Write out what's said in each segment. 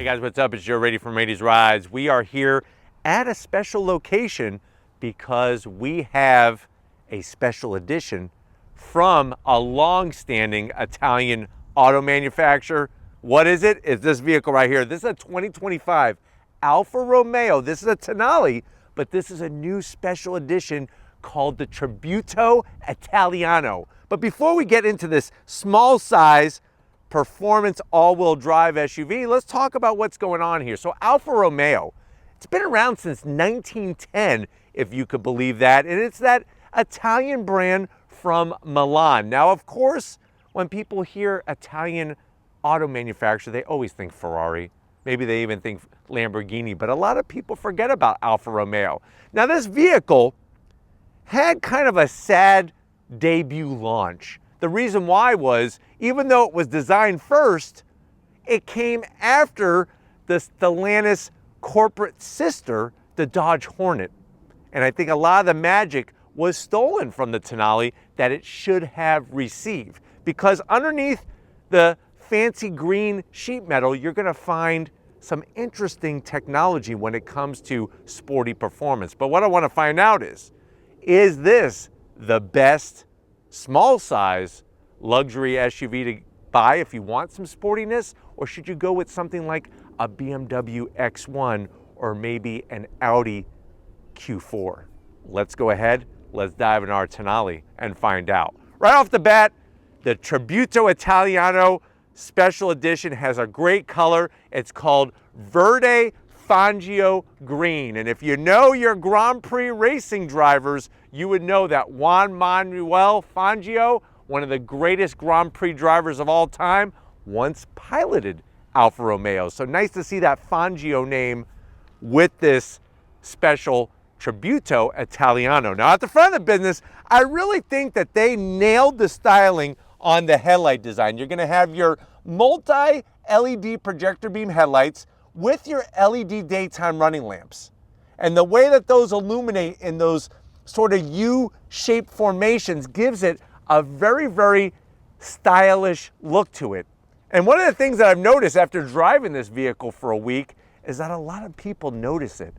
Hey guys, what's up? It's Joe Rady from Rady's Rides. We are here at a special location because we have a special edition from a long-standing Italian auto manufacturer. What is it? It's this vehicle right here. This is a 2025 Alfa Romeo. This is a Tonale, but this is a new special edition called the Tributo Italiano. But before we get into this small size performance all-wheel drive SUV, let's talk about what's going on here. So Alfa Romeo, it's been around since 1910, if you could believe that, and it's that Italian brand from Milan. Now, of course, when people hear Italian auto manufacturer, they always think Ferrari. Maybe they even think Lamborghini, but a lot of people forget about Alfa Romeo. Now, this vehicle had kind of a sad debut launch. The reason why was, even though it was designed first, it came after the Stellantis corporate sister, the Dodge Hornet. And I think a lot of the magic was stolen from the Tonale that it should have received. Because underneath the fancy green sheet metal, you're gonna find some interesting technology when it comes to sporty performance. But what I wanna find out is this the best small size luxury SUV to buy if you want some sportiness, or should you go with something like a BMW X1 or maybe an Audi Q4? Let's go ahead, let's dive in our Tonale and find out. Right off the bat, the Tributo Italiano Special Edition has a great color. It's called Verde Fangio Green. And if you know your Grand Prix racing drivers, you would know that Juan Manuel Fangio, one of the greatest Grand Prix drivers of all time, once piloted Alfa Romeo. So nice to see that Fangio name with this special Tributo Italiano. Now at the front of the business, I really think that they nailed the styling on the headlight design. You're gonna have your multi-LED projector beam headlights with your LED daytime running lamps. And the way that those illuminate in those sort of U-shaped formations gives it a very, very stylish look to it. And one of the things that I've noticed after driving this vehicle for a week is that a lot of people notice it.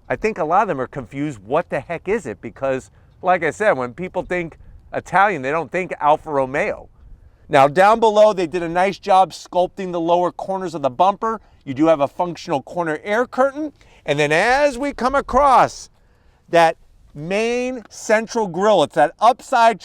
I think a lot of them are confused, what the heck is it? Because, like I said, when people think Italian, they don't think Alfa Romeo. Now down below, they did a nice job sculpting the lower corners of the bumper. You do have a functional corner air curtain. And then as we come across that main central grille, it's that upside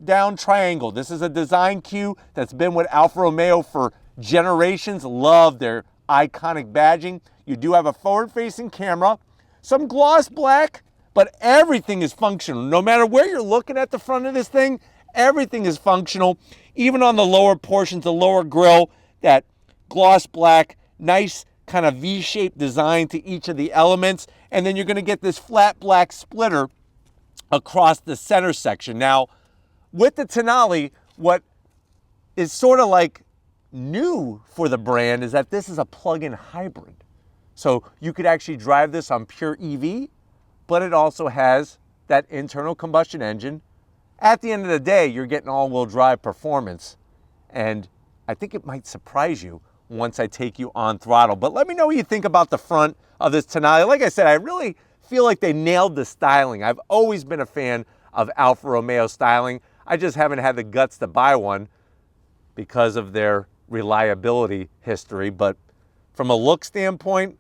down triangle. This is a design cue that's been with Alfa Romeo for generations. Love their iconic badging. You do have a forward-facing camera, some gloss black, but everything is functional. No matter where you're looking at the front of this thing, everything is functional. Even on the lower portions, the lower grille, that gloss black, nice kind of V-shaped design to each of the elements. And then you're gonna get this flat black splitter across the center section. Now, with the Tonale, what is sort of like new for the brand is that this is a plug-in hybrid. So you could actually drive this on pure EV, but it also has that internal combustion engine. At the end of the day, you're getting all-wheel drive performance. And I think it might surprise you once I take you on throttle. But let me know what you think about the front of this Tonale. Like I said, I really feel like they nailed the styling. I've always been a fan of Alfa Romeo styling. I just haven't had the guts to buy one because of their reliability history. But from a look standpoint,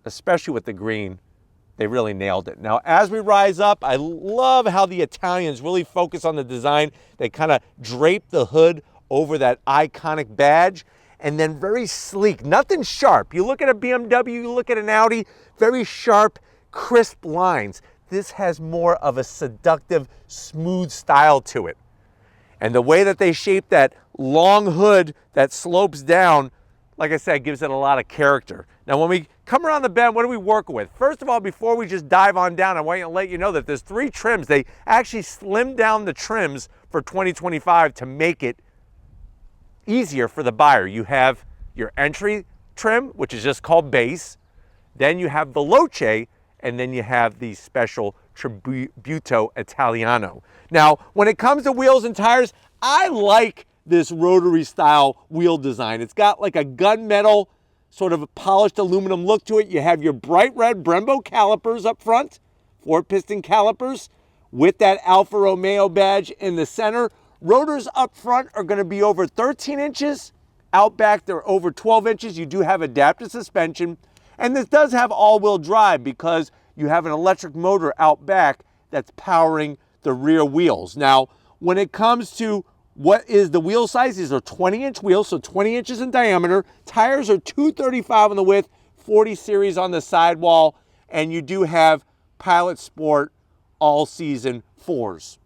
especially with the green, they really nailed it. Now, as we rise up, I love how the Italians really focus on the design. They kind of drape the hood over that iconic badge, and then very sleek, nothing sharp. You look at a BMW, you look at an Audi, very sharp, crisp lines. This has more of a seductive, smooth style to it. And the way that they shape that long hood that slopes down, like I said, gives it a lot of character. Now, when we come around the bend, what are we working with? First of all, before we just dive on down, I want to let you know that there's 3 trims. They actually slimmed down the trims for 2025 to make it easier for the buyer. You have your entry trim, which is just called base. Then you have the Veloce, and then you have the special Tributo Italiano. Now, when it comes to wheels and tires, I like this rotary style wheel design. It's got like a gunmetal sort of a polished aluminum look to it. You have your bright red Brembo calipers up front, 4-piston calipers with that Alfa Romeo badge in the center. Rotors up front are going to be over 13 inches. Out back, they're over 12 inches. You do have adaptive suspension. And this does have all-wheel drive because you have an electric motor out back that's powering the rear wheels. Now, when it comes to what is the wheel size, these are 20-inch wheels, so 20 inches in diameter. Tires are 235 on the width, 40 series on the sidewall, and you do have Pilot Sport all-season 4s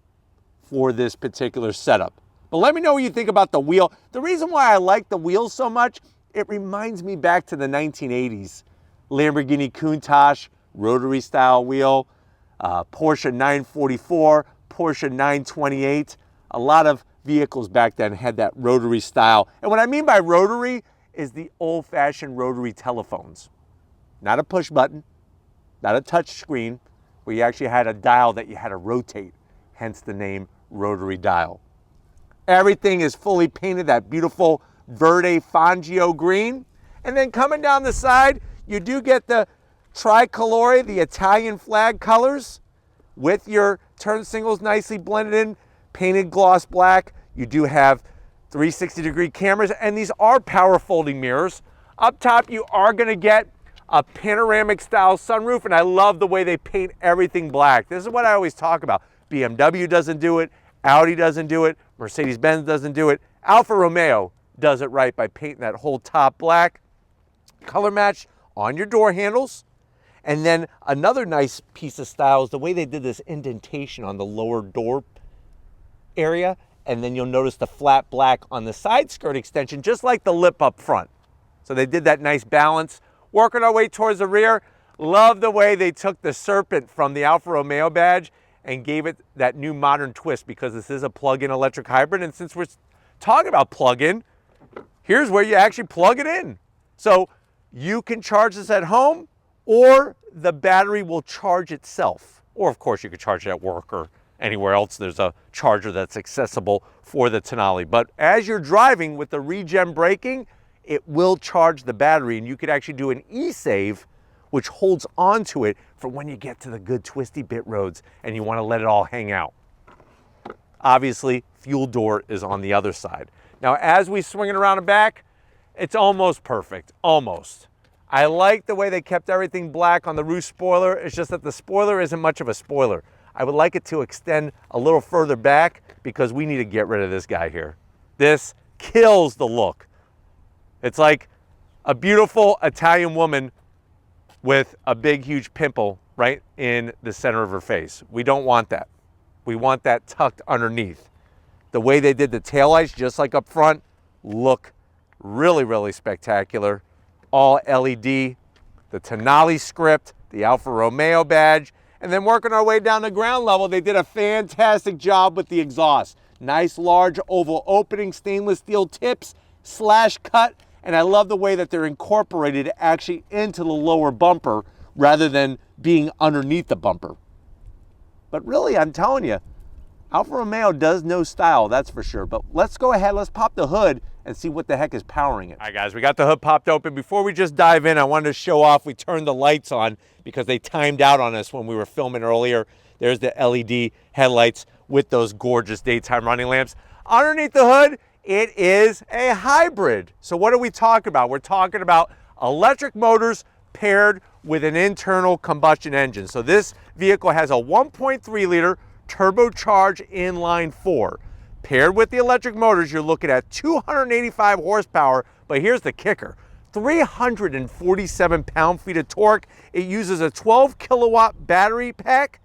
for this particular setup. But let me know what you think about the wheel. The reason why I like the wheels so much, it reminds me back to the 1980s. Lamborghini Countach, rotary style wheel, Porsche 944, Porsche 928. A lot of vehicles back then had that rotary style. And what I mean by rotary is the old-fashioned rotary telephones. Not a push button, not a touch screen, where you actually had a dial that you had to rotate, hence the name rotary dial. Everything is fully painted that beautiful Verde Fangio green. And then coming down the side, you do get the tricolore, the Italian flag colors, with your turn signals nicely blended in, painted gloss black. You do have 360-degree cameras, and these are power folding mirrors. Up top, you are going to get a panoramic style sunroof, and I love the way they paint everything black. This is what I always talk about. BMW doesn't do it, Audi doesn't do it, Mercedes-Benz doesn't do it. Alfa Romeo does it right by painting that whole top black. Color match on your door handles. And then another nice piece of style is the way they did this indentation on the lower door area. And then you'll notice the flat black on the side skirt extension, just like the lip up front. So they did that nice balance. Working our way towards the rear, love the way they took the serpent from the Alfa Romeo badge and gave it that new modern twist, because this is a plug-in electric hybrid. And since we're talking about plug-in, here's where you actually plug it in. So you can charge this at home, or the battery will charge itself. Or of course you could charge it at work or anywhere else. There's a charger that's accessible for the Tonale. But as you're driving with the regen braking, it will charge the battery, and you could actually do an e-save, which holds onto it for when you get to the good twisty bit roads and you want to let it all hang out. Obviously, fuel door is on the other side. Now, as we swing it around the back, it's almost perfect, almost. I like the way they kept everything black on the roof spoiler. It's just that the spoiler isn't much of a spoiler. I would like it to extend a little further back because we need to get rid of this guy here. This kills the look. It's like a beautiful Italian woman with a big, huge pimple right in the center of her face. We don't want that. We want that tucked underneath. The way they did the taillights, just like up front, look really, really spectacular. All LED, the Tonale script, the Alfa Romeo badge, and then working our way down the ground level, they did a fantastic job with the exhaust. Nice, large, oval opening, stainless steel tips, slash cut, and I love the way that they're incorporated actually into the lower bumper rather than being underneath the bumper. But really, I'm telling you, Alfa Romeo does know style, that's for sure. But let's go ahead, let's pop the hood and see what the heck is powering it. All right, guys, we got the hood popped open. Before we just dive in, I wanted to show off, we turned the lights on because they timed out on us when we were filming earlier. There's the LED headlights with those gorgeous daytime running lamps. Underneath the hood, it is a hybrid. So what are we talking about? We're talking about electric motors paired with an internal combustion engine. So this vehicle has a 1.3 liter turbocharged inline 4. Paired with the electric motors, you're looking at 285 horsepower, but here's the kicker. 347 pound-feet of torque. It uses a 12 kilowatt battery pack,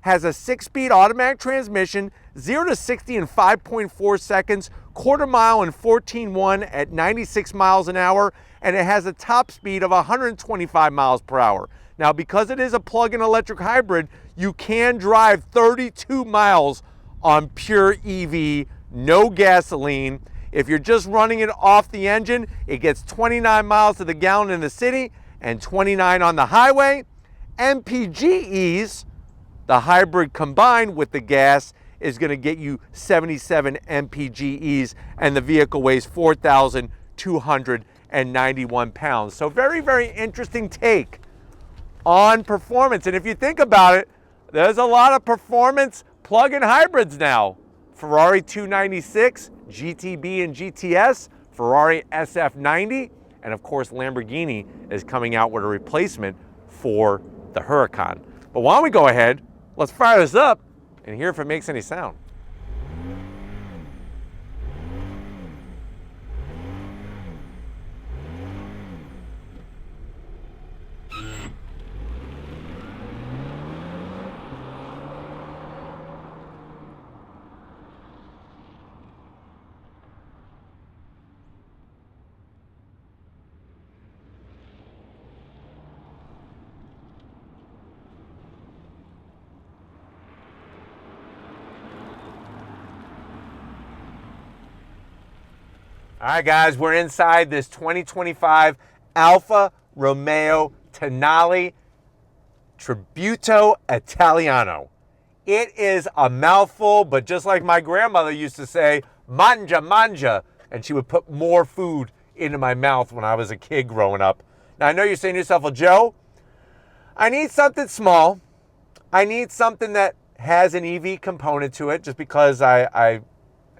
has a 6-speed automatic transmission, 0 to 60 in 5.4 seconds, quarter mile in 14.1 at 96 miles an hour, and it has a top speed of 125 miles per hour. Now, because it is a plug-in electric hybrid, you can drive 32 miles on pure EV, no gasoline. If you're just running it off the engine, it gets 29 miles to the gallon in the city and 29 on the highway. MPGEs, the hybrid combined with the gas, is going to get you 77 MPGEs, and the vehicle weighs 4,200 191 pounds. So very, very interesting take on performance. And if you think about it, there's a lot of performance plug-in hybrids now. Ferrari 296, GTB and GTS, Ferrari SF90, and of course Lamborghini is coming out with a replacement for the Huracan. But why don't we go ahead, let's fire this up and hear if it makes any sound. All right, guys, we're inside this 2025 Alfa Romeo Tonali Tributo Italiano. It is a mouthful, but just like my grandmother used to say, manja, manja, and she would put more food into my mouth when I was a kid growing up. Now, I know you're saying to yourself, well, Joe, I need something small. I need something that has an EV component to it just because I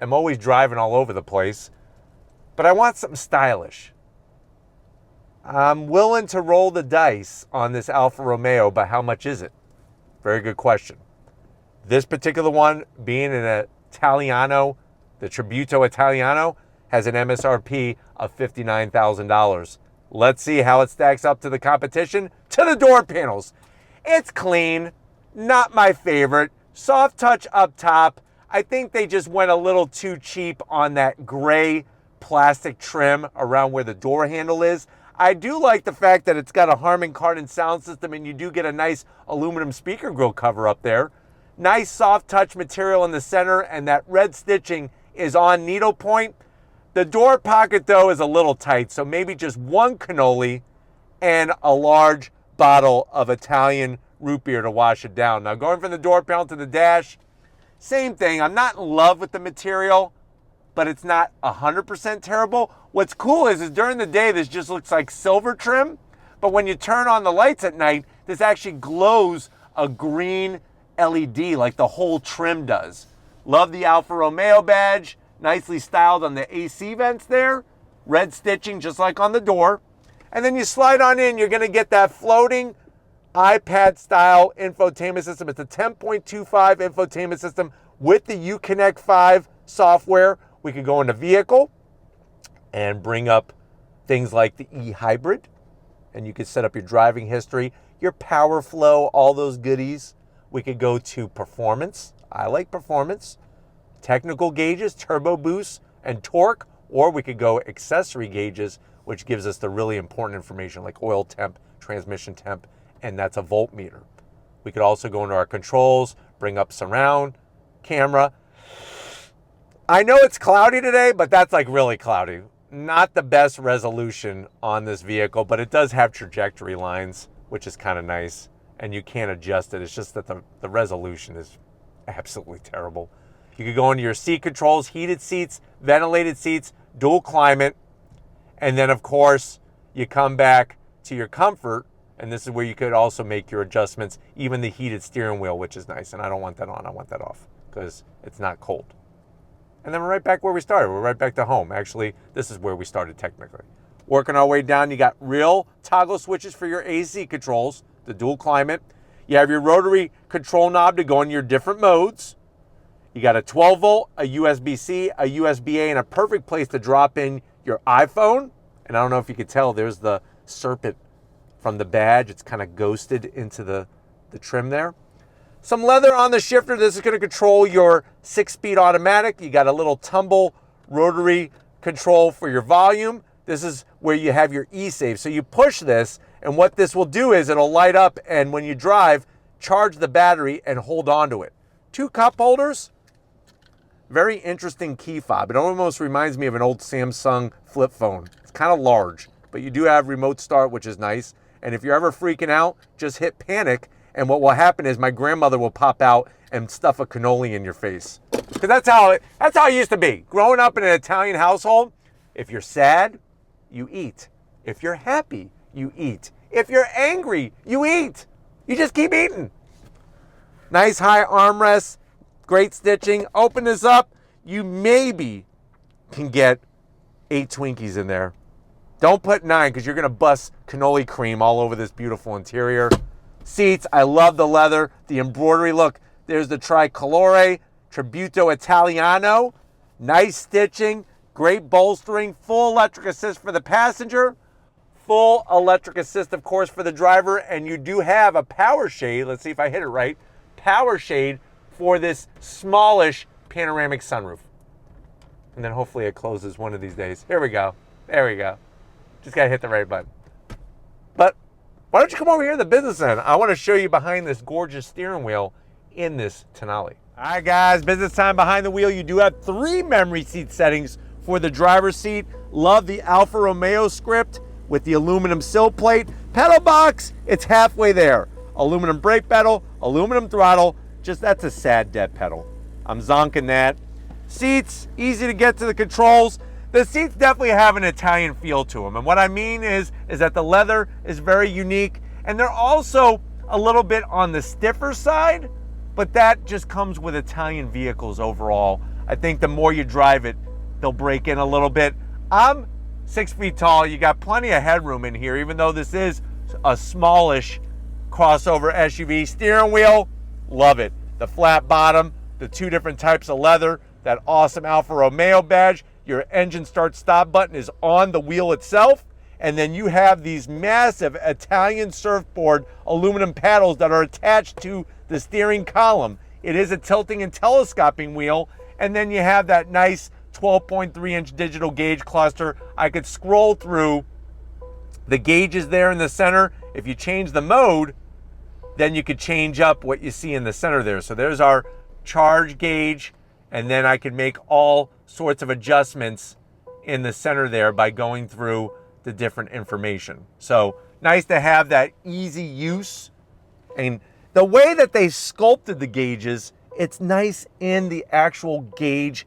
am always driving all over the place. But I want something stylish. I'm willing to roll the dice on this Alfa Romeo, but how much is it? Very good question. This particular one, being an Italiano, the Tributo Italiano, has an MSRP of $59,000. Let's see how it stacks up to the competition. To the door panels. It's clean, not my favorite. Soft touch up top. I think they just went a little too cheap on that gray plastic trim around where the door handle is. I do like the fact that it's got a Harman Kardon sound system and you do get a nice aluminum speaker grill cover up there. Nice soft touch material in the center, and that red stitching is on needlepoint. The door pocket though is a little tight, so maybe just one cannoli and a large bottle of Italian root beer to wash it down. Now going from the door panel to the dash, same thing. I'm not in love with the material, but it's not 100% terrible. What's cool is during the day, this just looks like silver trim, but when you turn on the lights at night, this actually glows a green LED like the whole trim does. Love the Alfa Romeo badge, nicely styled on the AC vents there, red stitching just like on the door. And then you slide on in, you're gonna get that floating iPad style infotainment system. It's a 10.25 infotainment system with the Uconnect 5 software. We could go into vehicle and bring up things like the e-hybrid, and you could set up your driving history, your power flow, all those goodies. We could go to performance. I like performance. Technical gauges, turbo boost, and torque, or we could go accessory gauges, which gives us the really important information like oil temp, transmission temp, and that's a voltmeter. We could also go into our controls, bring up surround, camera. I know it's cloudy today, but that's like really cloudy. Not the best resolution on this vehicle, but it does have trajectory lines, which is kind of nice, and you can adjust it. It's just that the resolution is absolutely terrible. You could go into your seat controls, heated seats, ventilated seats, dual climate, and then of course you come back to your comfort, and this is where you could also make your adjustments, even the heated steering wheel, which is nice, and I don't want that on, I want that off because it's not cold. And then we're right back where we started. We're right back to home. Actually, this is where we started technically. Working our way down, you got real toggle switches for your AC controls, the dual climate. You have your rotary control knob to go in your different modes. You got a 12 volt, a USB-C, a USB-A, and a perfect place to drop in your iPhone. And I don't know if you could tell, there's the serpent from the badge. It's kind of ghosted into the trim there. Some leather on the shifter. This is going to control your 6-speed automatic. You got a little tumble rotary control for your volume. This is where you have your e-save. So you push this, and what this will do is it'll light up, and when you drive, charge the battery and hold on to it. 2 cup holders. Very interesting key fob. It almost reminds me of an old Samsung flip phone. It's kind of large, but you do have remote start, which is nice. And if you're ever freaking out, just hit panic, and what will happen is my grandmother will pop out and stuff a cannoli in your face. Because that's how it used to be. Growing up in an Italian household, if you're sad, you eat. If you're happy, you eat. If you're angry, you eat. You just keep eating. Nice high armrests, great stitching. Open this up, you maybe can get 8 Twinkies in there. Don't put 9 because you're gonna bust cannoli cream all over this beautiful interior. Seats, I love the leather, the embroidery. Look, there's the tricolore, Tributo Italiano. Nice stitching, great bolstering, full electric assist for the passenger, full electric assist, of course, for the driver, and you do have a power shade. Let's see if I hit it right. Power shade for this smallish panoramic sunroof. And then hopefully it closes one of these days. Here we go. There we go. Just gotta hit the right button. But why don't you come over here to the business end? I want to show you behind this gorgeous steering wheel in this Tonale. All right, guys, business time behind the wheel. You do have 3 memory seat settings for the driver's seat. Love the Alfa Romeo script with the aluminum sill plate. Pedal box, it's halfway there. Aluminum brake pedal, aluminum throttle. Just that's a sad dead pedal. I'm zonking that. Seats, easy to get to the controls. The seats definitely have an Italian feel to them. And what I mean is that the leather is very unique. And they're also a little bit on the stiffer side, but that just comes with Italian vehicles overall. I think the more you drive it, they'll break in a little bit. I'm 6 feet tall. You got plenty of headroom in here, even though this is a smallish crossover SUV. Steering wheel, love it. The flat bottom, the 2 different types of leather, that awesome Alfa Romeo badge. Your engine start stop button is on the wheel itself. And then you have these massive Italian surfboard aluminum paddles that are attached to the steering column. It is a tilting and telescoping wheel. And then you have that nice 12.3-inch digital gauge cluster. I could scroll through the gauges there in the center. If you change the mode, then you could change up what you see in the center there. So there's our charge gauge. And then I could make all sorts of adjustments in the center there by going through the different information. So nice to have that easy use. And the way that they sculpted the gauges, it's nice in the actual gauge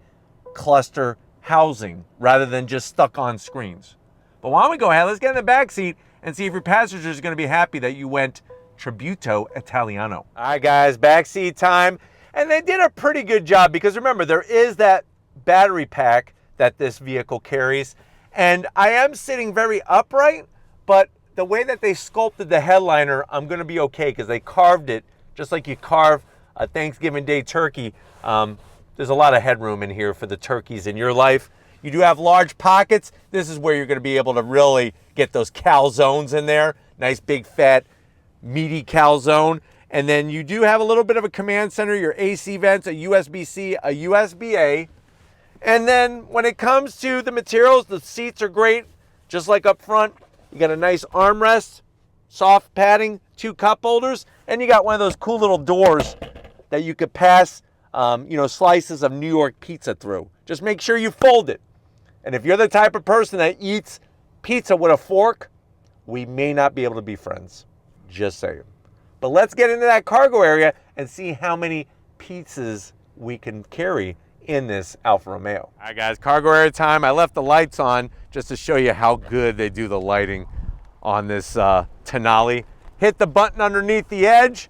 cluster housing rather than just stuck on screens. But why don't we go ahead, let's get in the back seat and see if your passenger is going to be happy that you went Tributo Italiano. All right, guys, back seat time. And they did a pretty good job because remember, there is that battery pack that this vehicle carries. And I am sitting very upright, but the way that they sculpted the headliner, I'm gonna be okay because they carved it just like you carve a Thanksgiving Day turkey. There's a lot of headroom in here for the turkeys in your life. You do have large pockets. This is where you're gonna be able to really get those calzones in there. Nice big fat meaty calzone. And then you do have a little bit of a command center, your AC vents, a USB-C, a USB-A. And then when it comes to the materials, the seats are great, just like up front. You got a nice armrest, soft padding, 2 cup holders, and you got one of those cool little doors that you could pass slices of New York pizza through. Just make sure you fold it. And if you're the type of person that eats pizza with a fork, we may not be able to be friends. Just saying. But let's get into that cargo area and see how many pizzas we can carry in this Alfa Romeo. All right, guys, cargo area time. I left the lights on just to show you how good they do the lighting on this Tonale. Hit the button underneath the edge.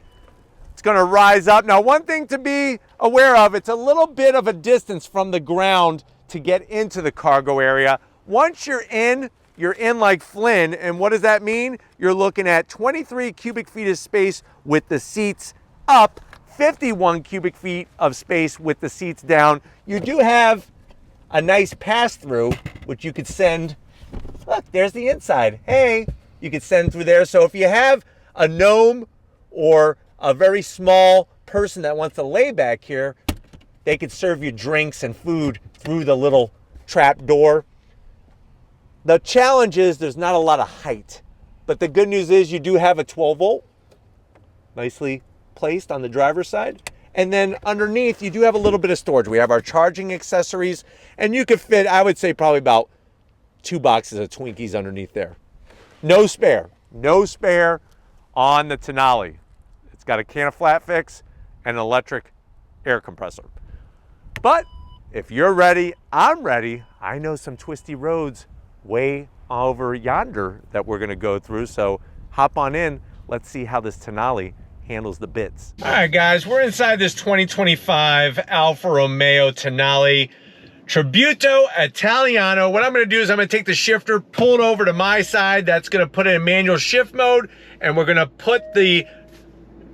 It's going to rise up. Now, one thing to be aware of, it's a little bit of a distance from the ground to get into the cargo area. Once you're in like Flynn, and what does that mean? You're looking at 23 cubic feet of space with the seats up, 51 cubic feet of space with the seats down. You do have a nice pass-through, which you could send, look, there's the inside. Hey, you could send through there. So if you have a gnome or a very small person that wants to lay back here, they could serve you drinks and food through the little trap door. The challenge is there's not a lot of height, but the good news is you do have a 12 volt, nicely placed on the driver's side. And then underneath, you do have a little bit of storage. We have our charging accessories, and you could fit, I would say, probably about 2 boxes of Twinkies underneath there. No spare on the Tonale. It's got a can of flat fix and an electric air compressor. But if you're ready, I'm ready. I know some twisty roads way over yonder that we're gonna go through. So hop on in, let's see how this Tonale handles the bits. All right, guys, we're inside this 2025 Alfa Romeo Tonali Tributo Italiano. What I'm gonna do is I'm gonna take the shifter, pull it over to my side. That's gonna put it in manual shift mode, and we're gonna put the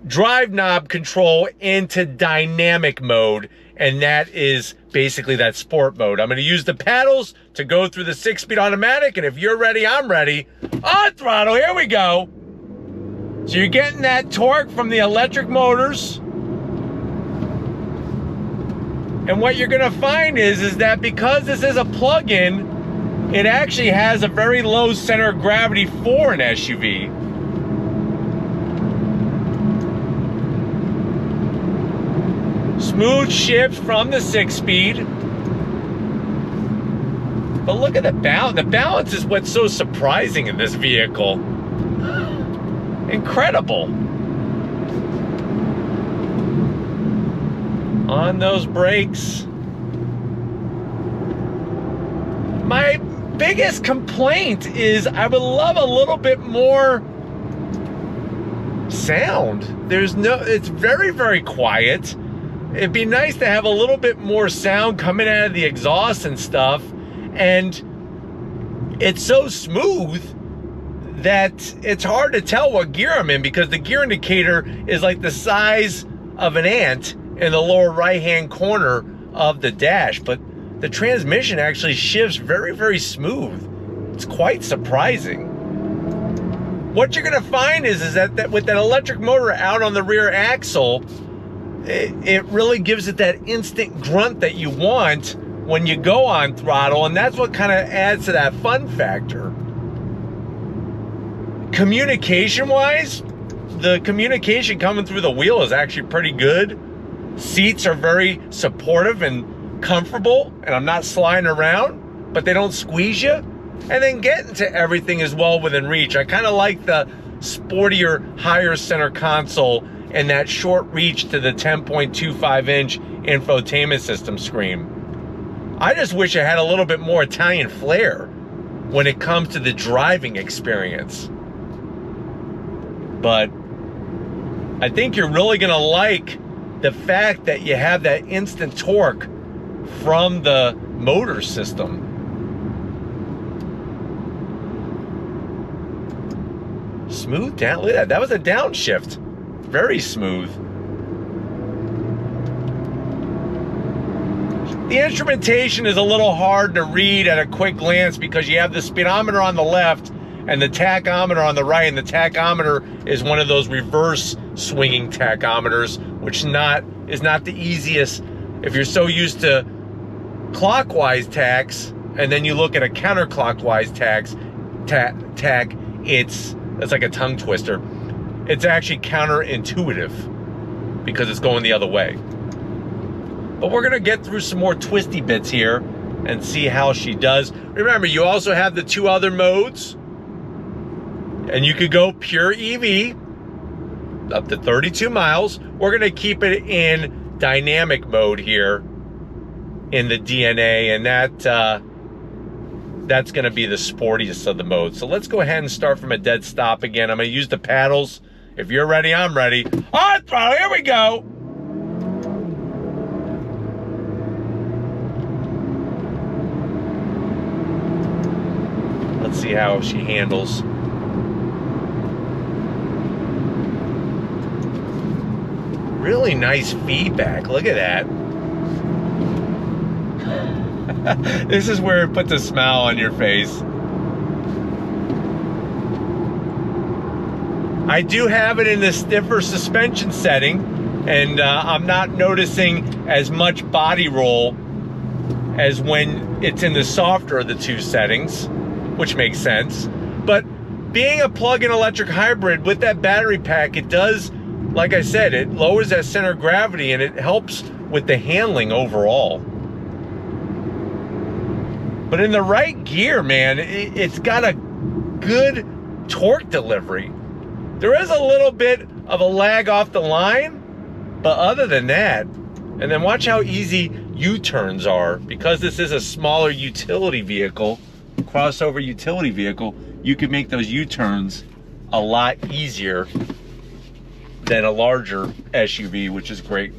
drive knob control into dynamic mode, and that is basically that sport mode. I'm gonna use the paddles to go through the 6-speed automatic, and if you're ready, I'm ready. On throttle, here we go. So you're getting that torque from the electric motors. And what you're gonna find is that because this is a plug-in, it actually has a very low center of gravity for an SUV. Smooth shift from the 6-speed. But look at the balance. The balance is what's so surprising in this vehicle. Incredible. On those brakes. My biggest complaint is I would love a little bit more sound. It's very, very quiet. It'd be nice to have a little bit more sound coming out of the exhaust and stuff. And it's so smooth that it's hard to tell what gear I'm in, because the gear indicator is like the size of an ant in the lower right-hand corner of the dash. But the transmission actually shifts very, very smooth. It's quite surprising. What you're gonna find is that with that electric motor out on the rear axle, it really gives it that instant grunt that you want when you go on throttle, and that's what kind of adds to that fun factor. Communication-wise, the communication coming through the wheel is actually pretty good. Seats are very supportive and comfortable, and I'm not sliding around, but they don't squeeze you. And then getting to everything is well within reach. I kind of like the sportier, higher center console and that short reach to the 10.25-inch infotainment system screen. I just wish it had a little bit more Italian flair when it comes to the driving experience. But I think you're really gonna like the fact that you have that instant torque from the motor system. Smooth down, look at that. That was a downshift. Very smooth. The instrumentation is a little hard to read at a quick glance because you have the speedometer on the left and the tachometer on the right, and the tachometer is one of those reverse swinging tachometers, which is not the easiest. If you're so used to clockwise tachs and then you look at a counterclockwise tach, it's like a tongue twister. It's actually counterintuitive because it's going the other way. But we're gonna get through some more twisty bits here and see how she does. Remember, you also have the 2 other modes, and you could go pure EV up to 32 miles. We're gonna keep it in dynamic mode here in the DNA, and that's gonna be the sportiest of the modes. So let's go ahead and start from a dead stop again. I'm gonna use the paddles. If you're ready, I'm ready. On throttle, here we go. Let's see how she handles. Really nice feedback, look at that. This is where it puts a smile on your face. I do have it in the stiffer suspension setting, and I'm not noticing as much body roll as when it's in the softer of the 2 settings, which makes sense. But being a plug-in electric hybrid with that battery pack, it does, like I said, it lowers that center of gravity and it helps with the handling overall. But in the right gear, man, it's got a good torque delivery. There is a little bit of a lag off the line, but other than that, and then watch how easy U-turns are. Because this is a smaller utility vehicle, crossover utility vehicle, you can make those U-turns a lot easier than a larger SUV, which is great.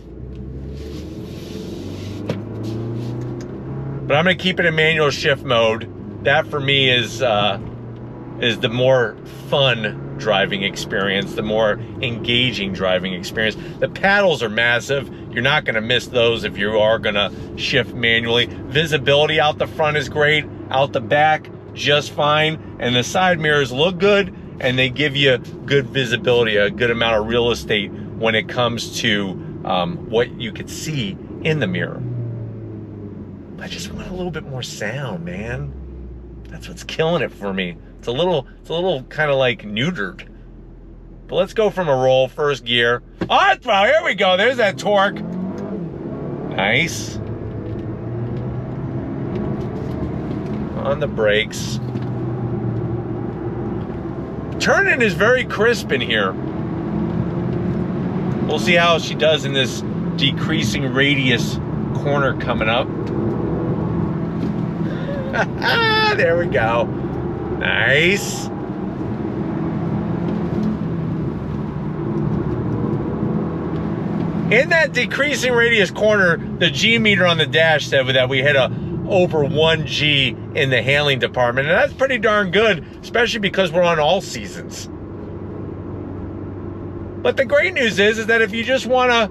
But I'm gonna keep it in manual shift mode. That for me is the more fun driving experience, the more engaging driving experience. The paddles are massive. You're not gonna miss those if you are gonna shift manually. Visibility out the front is great, out the back, just fine. And the side mirrors look good, and they give you good visibility, a good amount of real estate when it comes to what you could see in the mirror. I just want a little bit more sound, man. That's what's killing it for me. It's a little kind of like neutered. But let's go from a roll, first gear. Oh, here we go. There's that torque. Nice. On the brakes. Turning is very crisp in here. We'll see how she does in this decreasing radius corner coming up. There we go. Nice. In that decreasing radius corner, the G meter on the dash said that we hit over 1 G in the handling department, and that's pretty darn good, especially because we're on all seasons. But the great news is that if you just want to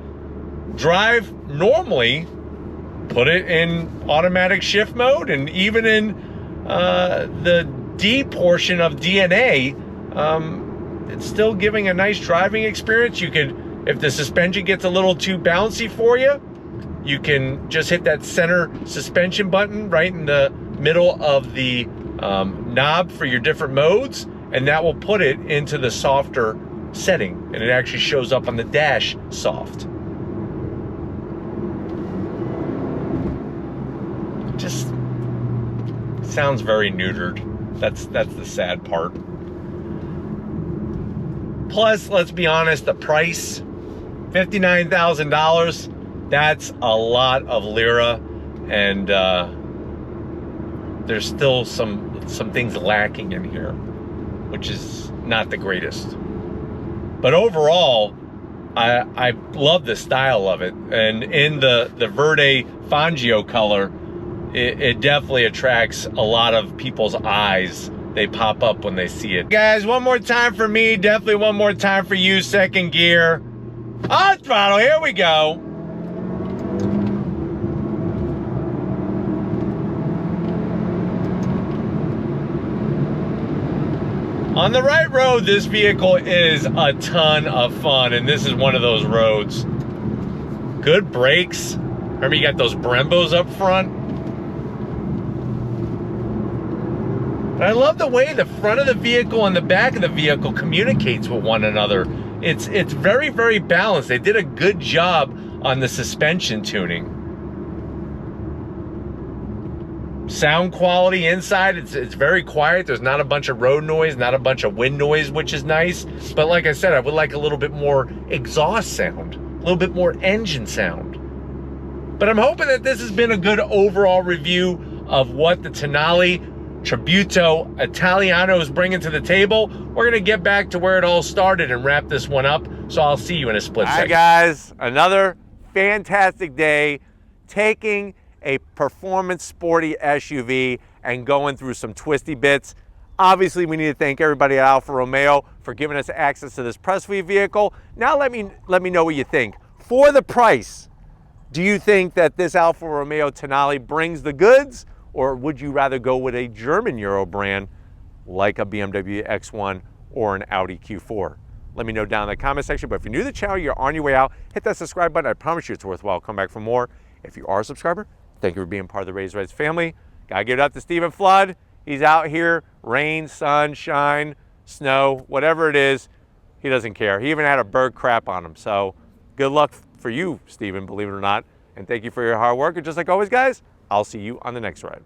drive normally, put it in automatic shift mode, and even in the D portion of DNA, it's still giving a nice driving experience. You could, if the suspension gets a little too bouncy for you, you can just hit that center suspension button right in the middle of the knob for your different modes, and that will put it into the softer setting, and it actually shows up on the dash soft. Just sounds very neutered. That's the sad part. Plus, let's be honest, the price, $59,000, that's a lot of lira, and there's still some things lacking in here, which is not the greatest. But overall, I love the style of it, and in the Verde Fangio color, it definitely attracts a lot of people's eyes. They pop up when they see it. Guys, one more time for me, definitely one more time for you, second gear. On throttle, here we go. On the right road, this vehicle is a ton of fun, and this is one of those roads. Good brakes. Remember, you got those Brembos up front. But I love the way the front of the vehicle and the back of the vehicle communicates with one another. It's very, very balanced. They did a good job on the suspension tuning. Sound quality inside, it's very quiet. There's not a bunch of road noise, not a bunch of wind noise, which is nice. But like I said, I would like a little bit more exhaust sound, a little bit more engine sound. But I'm hoping that this has been a good overall review of what the Tonale Tributo Italiano is bringing to the table. We're gonna get back to where it all started and wrap this one up. So I'll see you in a split second. All right, guys, another fantastic day taking a performance sporty SUV and going through some twisty bits. Obviously, we need to thank everybody at Alfa Romeo for giving us access to this press suite vehicle. Now let me know what you think. For the price, do you think that this Alfa Romeo Tonali brings the goods, or would you rather go with a German Euro brand like a BMW X1 or an Audi Q4? Let me know down in the comment section. But if you're new to the channel, you're on your way out, hit that subscribe button. I promise you it's worthwhile. Come back for more. If you are a subscriber, thank you for being part of the Raised Reds family. Gotta give it up to Stephen Flood. He's out here, rain, sun, shine, snow, whatever it is, he doesn't care. He even had a bird crap on him. So good luck for you, Stephen, believe it or not. And thank you for your hard work. And just like always, guys, I'll see you on the next ride.